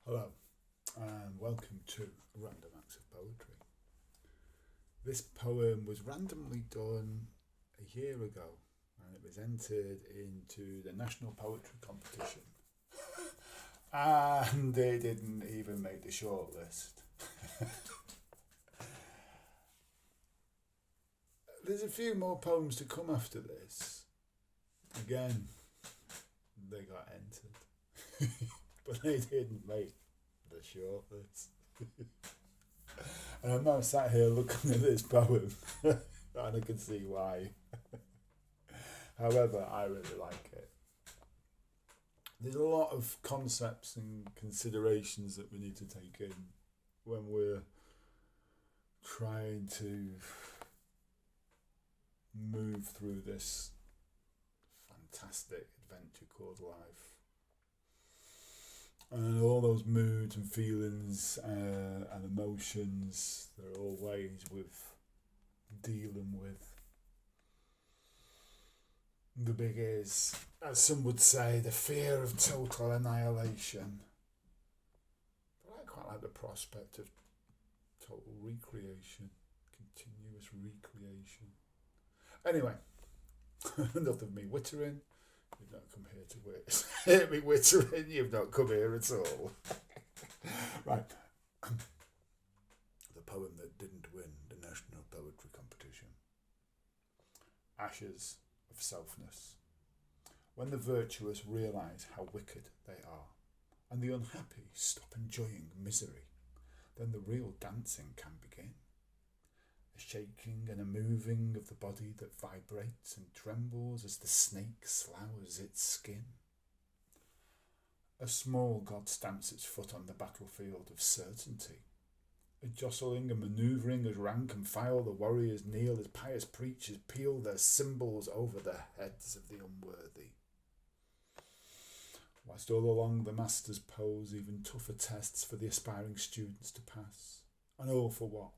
Hello, and welcome to Random Acts of Poetry. This poem was randomly done a year ago, and it was entered into the National Poetry Competition. And they didn't even make the shortlist. There's a few more poems to come after this. Again, they got entered. But they didn't make the shortlist. And I'm now sat here looking at this poem and I can see why. However, I really like it. There's a lot of concepts and considerations that we need to take in when we're trying to move through this fantastic adventure called life. And all those moods and feelings and emotions, there are all ways with dealing with the big is, as some would say, the fear of total annihilation. But I quite like the prospect of total recreation, continuous recreation. Anyway, enough of me wittering. You've not come here to wit. Hear me wittering, you've not come here at all. Right. The poem that didn't win the National Poetry Competition. Ashes of Selfness. When the virtuous realise how wicked they are, and the unhappy stop enjoying misery, then the real dancing can begin. A shaking and a moving of the body that vibrates and trembles as the snake sloughs its skin. A small god stamps its foot on the battlefield of certainty. A jostling and manoeuvring as rank and file the warriors kneel as pious preachers peal their cymbals over the heads of the unworthy. Whilst all along the masters pose even tougher tests for the aspiring students to pass. And all for what?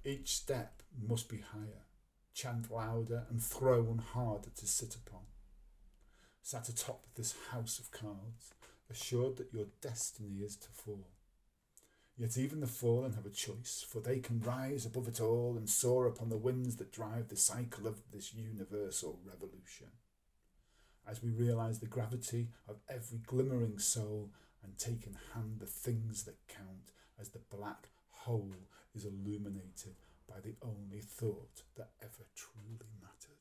Each step must be higher, chant louder and thrown harder to sit upon. Sat atop this house of cards, assured that your destiny is to fall. Yet even the fallen have a choice, for they can rise above it all and soar upon the winds that drive the cycle of this universal revolution. As we realise the gravity of every glimmering soul and take in hand the things that count as the black hole is illuminated by the only thought that ever truly mattered.